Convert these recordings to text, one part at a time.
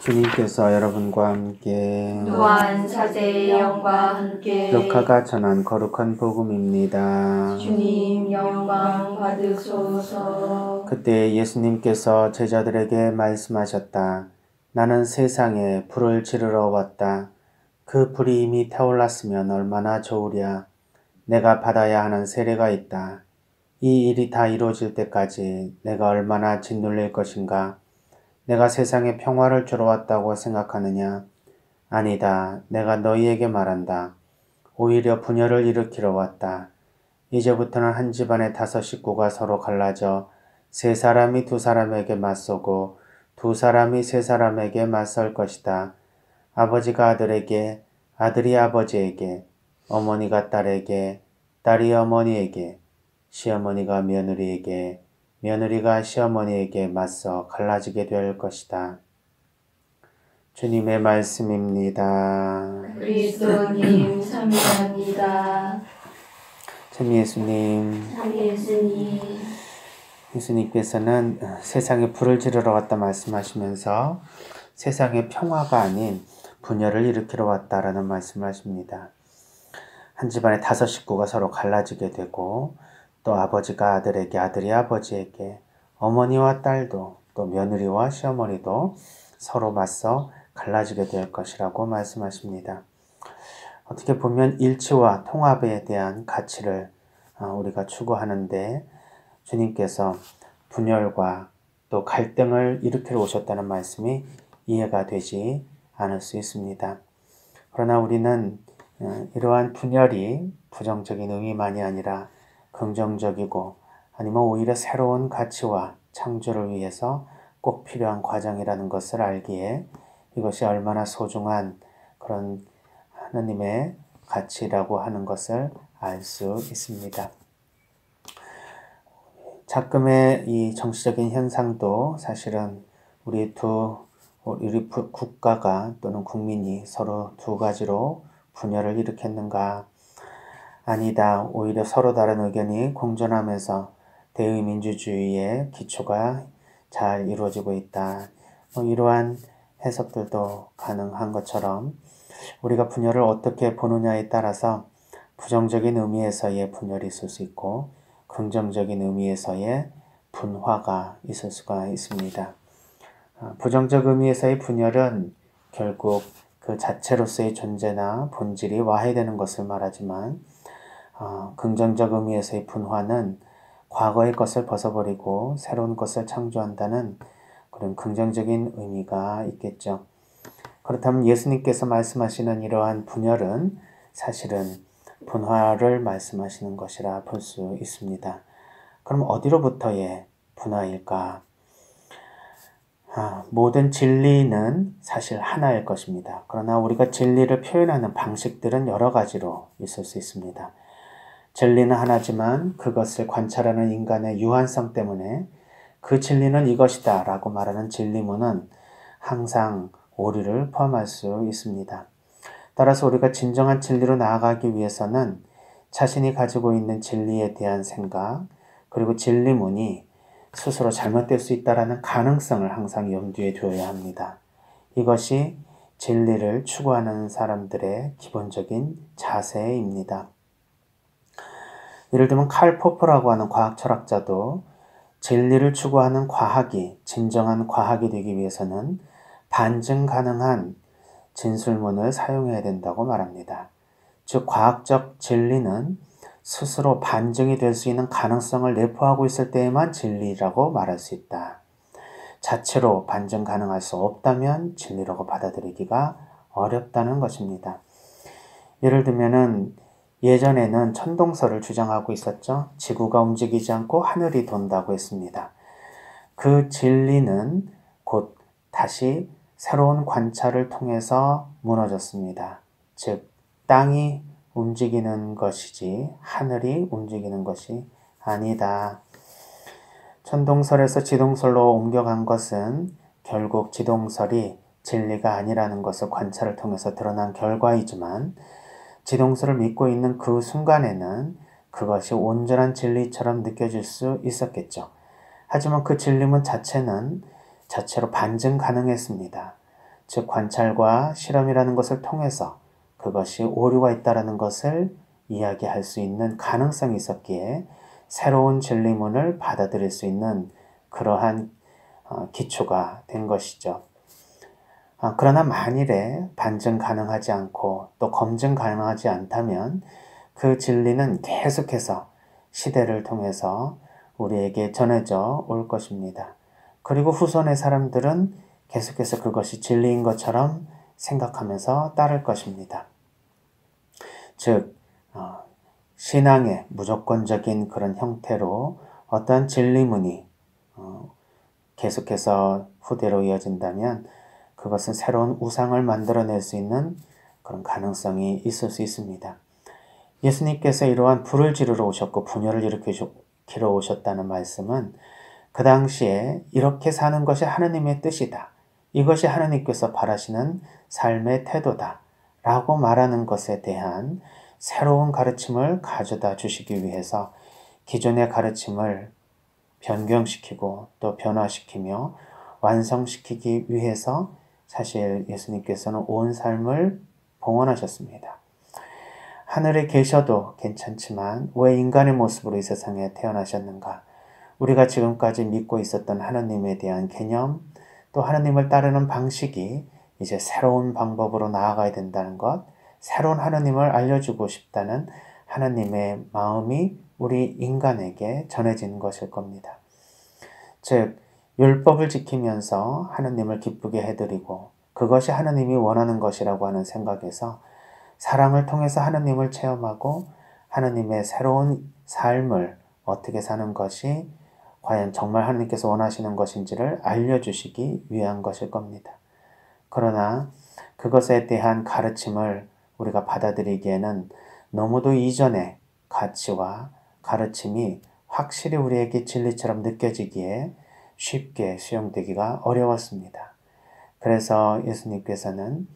주님께서 여러분과 함께 또한 사제의 영과 함께 루카가 전한 거룩한 복음입니다. 주님 영광 받으소서. 그때 예수님께서 제자들에게 말씀하셨다. 나는 세상에 불을 지르러 왔다. 그 불이 이미 타올랐으면 얼마나 좋으랴. 내가 받아야 하는 세례가 있다. 이 일이 다 이루어질 때까지 내가 얼마나 짓눌릴 것인가. 내가 세상에 평화를 주러 왔다고 생각하느냐? 아니다. 내가 너희에게 말한다. 오히려 분열을 일으키러 왔다. 이제부터는 한 집안의 5 식구가 서로 갈라져 3 사람이 2 사람에게 맞서고 2 사람이 3 사람에게 맞설 것이다. 아버지가 아들에게, 아들이 아버지에게, 어머니가 딸에게, 딸이 어머니에게, 시어머니가 며느리에게, 며느리가 시어머니에게 맞서 갈라지게 될 것이다. 주님의 말씀입니다. 그리스도님 참여합니다. 참 예수님, 예수님께서는 세상에 불을 지르러 왔다 말씀하시면서 세상에 평화가 아닌 분열을 일으키러 왔다라는 말씀하십니다. 한 집안에 5 식구가 서로 갈라지게 되고 또 아버지가 아들에게, 아들이 아버지에게, 어머니와 딸도 또 며느리와 시어머니도 서로 맞서 갈라지게 될 것이라고 말씀하십니다. 어떻게 보면 일치와 통합에 대한 가치를 우리가 추구하는데 주님께서 분열과 또 갈등을 일으키러 오셨다는 말씀이 이해가 되지 않을 수 있습니다. 그러나 우리는 이러한 분열이 부정적인 의미만이 아니라 긍정적이고 아니면 오히려 새로운 가치와 창조를 위해서 꼭 필요한 과정이라는 것을 알기에 이것이 얼마나 소중한 그런 하나님의 가치라고 하는 것을 알 수 있습니다. 작금의 이 정치적인 현상도 사실은 우리 국가가 또는 국민이 서로 2 가지로 분열을 일으켰는가? 아니다. 오히려 서로 다른 의견이 공존하면서 대의민주주의의 기초가 잘 이루어지고 있다. 이러한 해석들도 가능한 것처럼 우리가 분열을 어떻게 보느냐에 따라서 부정적인 의미에서의 분열이 있을 수 있고 긍정적인 의미에서의 분화가 있을 수가 있습니다. 부정적 의미에서의 분열은 결국 그 자체로서의 존재나 본질이 와해되는 것을 말하지만 긍정적 의미에서의 분화는 과거의 것을 벗어버리고 새로운 것을 창조한다는 그런 긍정적인 의미가 있겠죠. 그렇다면 예수님께서 말씀하시는 이러한 분열은 사실은 분화를 말씀하시는 것이라 볼 수 있습니다. 그럼 어디로부터의 분화일까? 모든 진리는 사실 하나일 것입니다. 그러나 우리가 진리를 표현하는 방식들은 여러 가지로 있을 수 있습니다. 진리는 하나지만 그것을 관찰하는 인간의 유한성 때문에 그 진리는 이것이다 라고 말하는 진리문은 항상 오류를 포함할 수 있습니다. 따라서 우리가 진정한 진리로 나아가기 위해서는 자신이 가지고 있는 진리에 대한 생각 그리고 진리문이 스스로 잘못될 수 있다는 가능성을 항상 염두에 두어야 합니다. 이것이 진리를 추구하는 사람들의 기본적인 자세입니다. 예를 들면 칼 포퍼라고 하는 과학 철학자도 진리를 추구하는 과학이 진정한 과학이 되기 위해서는 반증 가능한 진술문을 사용해야 된다고 말합니다. 즉 과학적 진리는 스스로 반증이 될 수 있는 가능성을 내포하고 있을 때에만 진리라고 말할 수 있다. 자체로 반증 가능할 수 없다면 진리라고 받아들이기가 어렵다는 것입니다. 예를 들면은 예전에는 천동설을 주장하고 있었죠. 지구가 움직이지 않고 하늘이 돈다고 했습니다. 그 진리는 곧 다시 새로운 관찰을 통해서 무너졌습니다. 즉 땅이 움직이는 것이지 하늘이 움직이는 것이 아니다. 천동설에서 지동설로 옮겨간 것은 결국 지동설이 진리가 아니라는 것을 관찰을 통해서 드러난 결과이지만 지동설을 믿고 있는 그 순간에는 그것이 온전한 진리처럼 느껴질 수 있었겠죠. 하지만 그 진리문 자체는 자체로 반증 가능했습니다. 즉 관찰과 실험이라는 것을 통해서 그것이 오류가 있다는 것을 이야기할 수 있는 가능성이 있었기에 새로운 진리문을 받아들일 수 있는 그러한 기초가 된 것이죠. 그러나 만일에 반증 가능하지 않고 또 검증 가능하지 않다면 그 진리는 계속해서 시대를 통해서 우리에게 전해져 올 것입니다. 그리고 후손의 사람들은 계속해서 그것이 진리인 것처럼 생각하면서 따를 것입니다. 즉 신앙의 무조건적인 그런 형태로 어떠한 진리문이 계속해서 후대로 이어진다면 그것은 새로운 우상을 만들어낼 수 있는 그런 가능성이 있을 수 있습니다. 예수님께서 이러한 불을 지르러 오셨고 분열을 일으키러 오셨다는 말씀은 그 당시에 이렇게 사는 것이 하느님의 뜻이다. 이것이 하느님께서 바라시는 삶의 태도다. 라고 말하는 것에 대한 새로운 가르침을 가져다 주시기 위해서 기존의 가르침을 변경시키고 또 변화시키며 완성시키기 위해서 사실 예수님께서는 온 삶을 봉헌하셨습니다. 하늘에 계셔도 괜찮지만 왜 인간의 모습으로 이 세상에 태어나셨는가? 우리가 지금까지 믿고 있었던 하나님에 대한 개념, 또 하나님을 따르는 방식이 이제 새로운 방법으로 나아가야 된다는 것, 새로운 하나님을 알려주고 싶다는 하나님의 마음이 우리 인간에게 전해지는 것일 겁니다. 즉, 율법을 지키면서 하나님을 기쁘게 해드리고 그것이 하나님이 원하는 것이라고 하는 생각에서 사랑을 통해서 하나님을 체험하고 하나님의 새로운 삶을 어떻게 사는 것이 과연 정말 하나님께서 원하시는 것인지를 알려주시기 위한 것일 겁니다. 그러나 그것에 대한 가르침을 우리가 받아들이기에는 너무도 이전의 가치와 가르침이 확실히 우리에게 진리처럼 느껴지기에 쉽게 수용되기가 어려웠습니다. 그래서 예수님께서는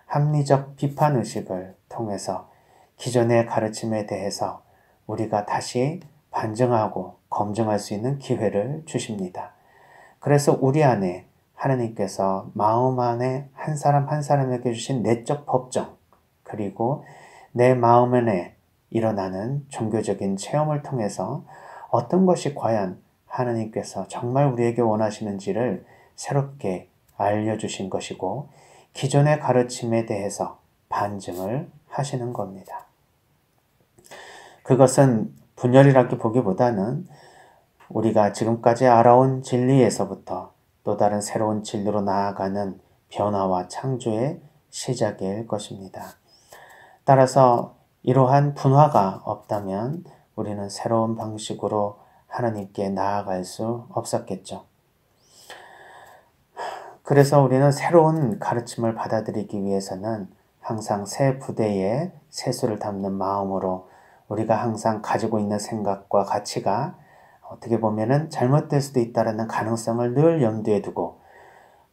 합리적 비판의식을 통해서 기존의 가르침에 대해서 우리가 다시 반증하고 검증할 수 있는 기회를 주십니다. 그래서 우리 안에 하나님께서 마음 안에 한 사람 한 사람에게 주신 내적 법정, 그리고 내 마음 안에 일어나는 종교적인 체험을 통해서 어떤 것이 과연 하나님께서 정말 우리에게 원하시는지를 새롭게 알려주신 것이고 기존의 가르침에 대해서 반증을 하시는 겁니다. 그것은 분열이라고 보기보다는 우리가 지금까지 알아온 진리에서부터 또 다른 새로운 진리로 나아가는 변화와 창조의 시작일 것입니다. 따라서 이러한 분화가 없다면 우리는 새로운 방식으로 하나님께 나아갈 수 없었겠죠. 그래서 우리는 새로운 가르침을 받아들이기 위해서는 항상 새 부대에 새수를 담는 마음으로 우리가 항상 가지고 있는 생각과 가치가 어떻게 보면은 잘못될 수도 있다는 가능성을 늘 염두에 두고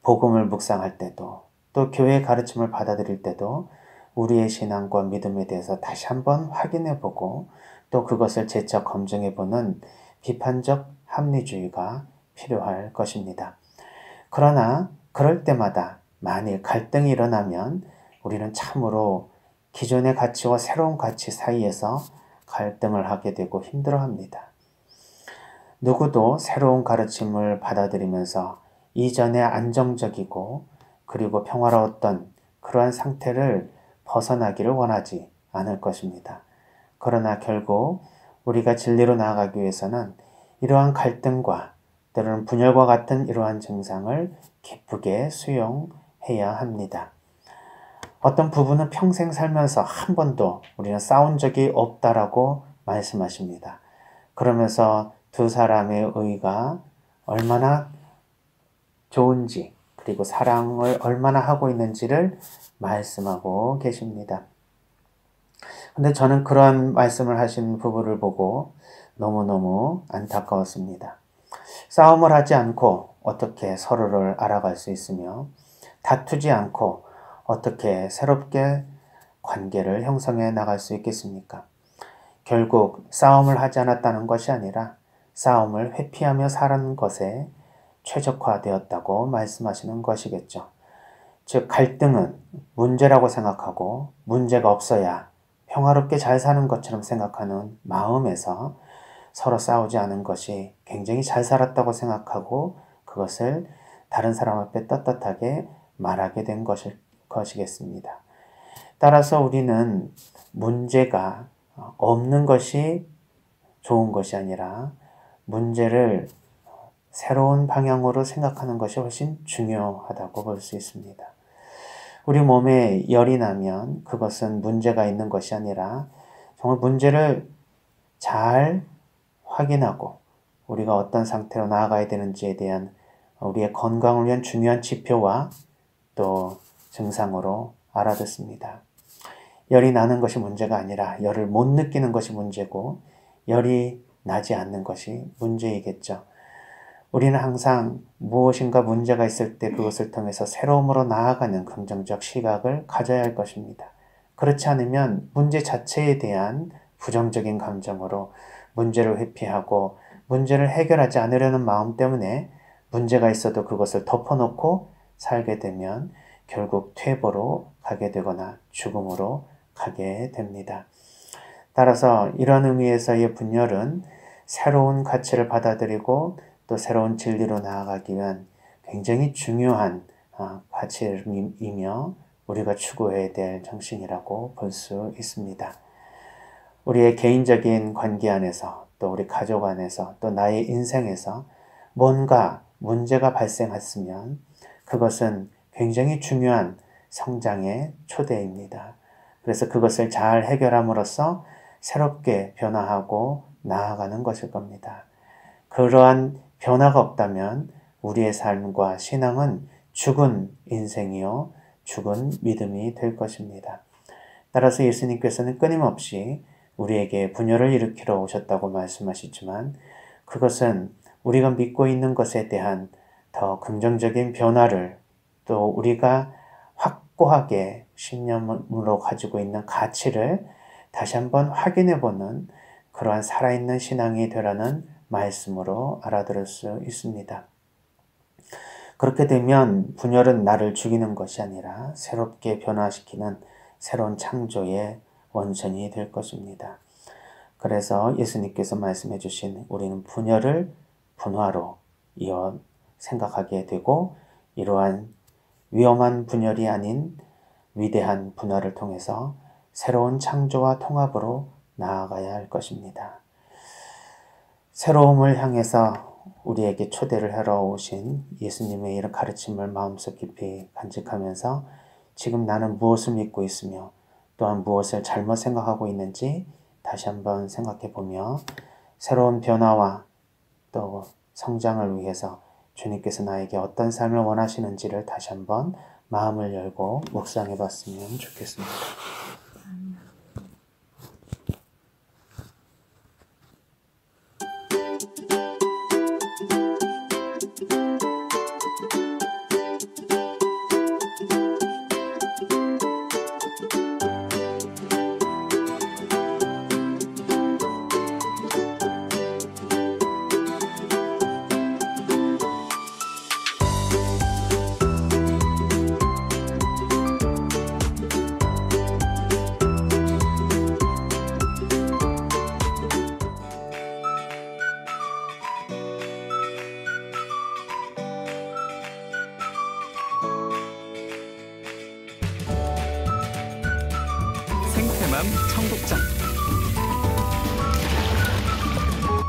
복음을 묵상할 때도 또 교회의 가르침을 받아들일 때도 우리의 신앙과 믿음에 대해서 다시 한번 확인해 보고 또 그것을 재차 검증해 보는 비판적 합리주의가 필요할 것입니다. 그러나 그럴 때마다 만일 갈등이 일어나면 우리는 참으로 기존의 가치와 새로운 가치 사이에서 갈등을 하게 되고 힘들어합니다. 누구도 새로운 가르침을 받아들이면서 이전에 안정적이고 그리고 평화로웠던 그러한 상태를 벗어나기를 원하지 않을 것입니다. 그러나 결국 우리가 진리로 나아가기 위해서는 이러한 갈등과 때로는 분열과 같은 이러한 증상을 기쁘게 수용해야 합니다. 어떤 부부는 평생 살면서 한 번도 우리는 싸운 적이 없다라고 말씀하십니다. 그러면서 두 사람의 의가 얼마나 좋은지 그리고 사랑을 얼마나 하고 있는지를 말씀하고 계십니다. 근데 저는 그러한 말씀을 하신 부부를 보고 너무너무 안타까웠습니다. 싸움을 하지 않고 어떻게 서로를 알아갈 수 있으며 다투지 않고 어떻게 새롭게 관계를 형성해 나갈 수 있겠습니까? 결국 싸움을 하지 않았다는 것이 아니라 싸움을 회피하며 사는 것에 최적화되었다고 말씀하시는 것이겠죠. 즉 갈등은 문제라고 생각하고 문제가 없어야 평화롭게 잘 사는 것처럼 생각하는 마음에서 서로 싸우지 않은 것이 굉장히 잘 살았다고 생각하고 그것을 다른 사람 앞에 떳떳하게 말하게 된 것이겠습니다. 따라서 우리는 문제가 없는 것이 좋은 것이 아니라 문제를 새로운 방향으로 생각하는 것이 훨씬 중요하다고 볼 수 있습니다. 우리 몸에 열이 나면 그것은 문제가 있는 것이 아니라 정말 문제를 잘 확인하고 우리가 어떤 상태로 나아가야 되는지에 대한 우리의 건강을 위한 중요한 지표와 또 증상으로 알아듣습니다. 열이 나는 것이 문제가 아니라 열을 못 느끼는 것이 문제고 열이 나지 않는 것이 문제이겠죠. 우리는 항상 무엇인가 문제가 있을 때 그것을 통해서 새로움으로 나아가는 긍정적 시각을 가져야 할 것입니다. 그렇지 않으면 문제 자체에 대한 부정적인 감정으로 문제를 회피하고 문제를 해결하지 않으려는 마음 때문에 문제가 있어도 그것을 덮어놓고 살게 되면 결국 퇴보로 가게 되거나 죽음으로 가게 됩니다. 따라서 이런 의미에서의 분열은 새로운 가치를 받아들이고 또 새로운 진리로 나아가기 위한 굉장히 중요한 가치이며 우리가 추구해야 될 정신이라고 볼 수 있습니다. 우리의 개인적인 관계 안에서 또 우리 가족 안에서 또 나의 인생에서 뭔가 문제가 발생했으면 그것은 굉장히 중요한 성장의 초대입니다. 그래서 그것을 잘 해결함으로써 새롭게 변화하고 나아가는 것일 겁니다. 그러한 변화가 없다면 우리의 삶과 신앙은 죽은 인생이요 죽은 믿음이 될 것입니다. 따라서 예수님께서는 끊임없이 우리에게 분열을 일으키러 오셨다고 말씀하시지만 그것은 우리가 믿고 있는 것에 대한 더 긍정적인 변화를 또 우리가 확고하게 신념으로 가지고 있는 가치를 다시 한번 확인해보는 그러한 살아있는 신앙이 되라는 말씀으로 알아들을 수 있습니다. 그렇게 되면 분열은 나를 죽이는 것이 아니라 새롭게 변화시키는 새로운 창조의 원천이 될 것입니다. 그래서 예수님께서 말씀해 주신 우리는 분열을 분화로 이어 생각하게 되고 이러한 위험한 분열이 아닌 위대한 분화를 통해서 새로운 창조와 통합으로 나아가야 할 것입니다. 새로움을 향해서 우리에게 초대를 하러 오신 예수님의 이런 가르침을 마음속 깊이 간직하면서 지금 나는 무엇을 믿고 있으며 또한 무엇을 잘못 생각하고 있는지 다시 한번 생각해 보며 새로운 변화와 또 성장을 위해서 주님께서 나에게 어떤 삶을 원하시는지를 다시 한번 마음을 열고 묵상해 봤으면 좋겠습니다. 생태맘 청국장.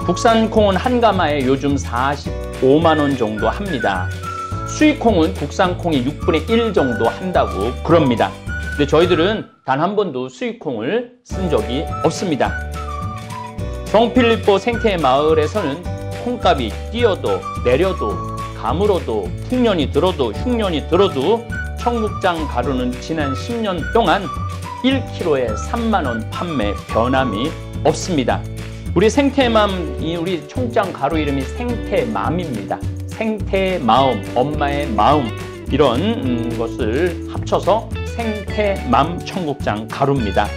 국산콩은 한 가마에 요즘 45만 원 정도 합니다. 수입콩은 국산콩이 6분의 1 정도 한다고 그럽니다. 근데 저희들은 단 한 번도 수입콩을 쓴 적이 없습니다. 성필리포 생태 마을에서는 콩값이 뛰어도 내려도 가물어도 풍년이 들어도 흉년이 들어도 청국장 가루는 지난 10년 동안 1kg에 3만 원 판매 변함이 없습니다. 우리 생태맘, 우리 청국장 가루 이름이 생태맘입니다. 생태마음, 엄마의 마음, 이런 것을 합쳐서 생태맘 청국장 가루입니다.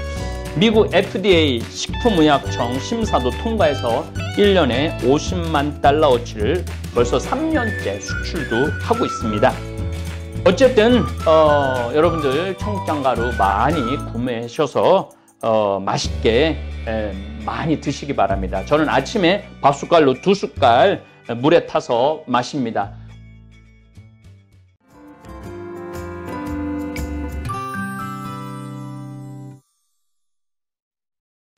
미국 FDA 식품의약청 심사도 통과해서 1년에 50만 달러어치를 벌써 3년째 수출도 하고 있습니다. 어쨌든 여러분들 청국장가루 많이 구매하셔서 맛있게 많이 드시기 바랍니다. 저는 아침에 밥숟갈로 2숟갈 물에 타서 마십니다.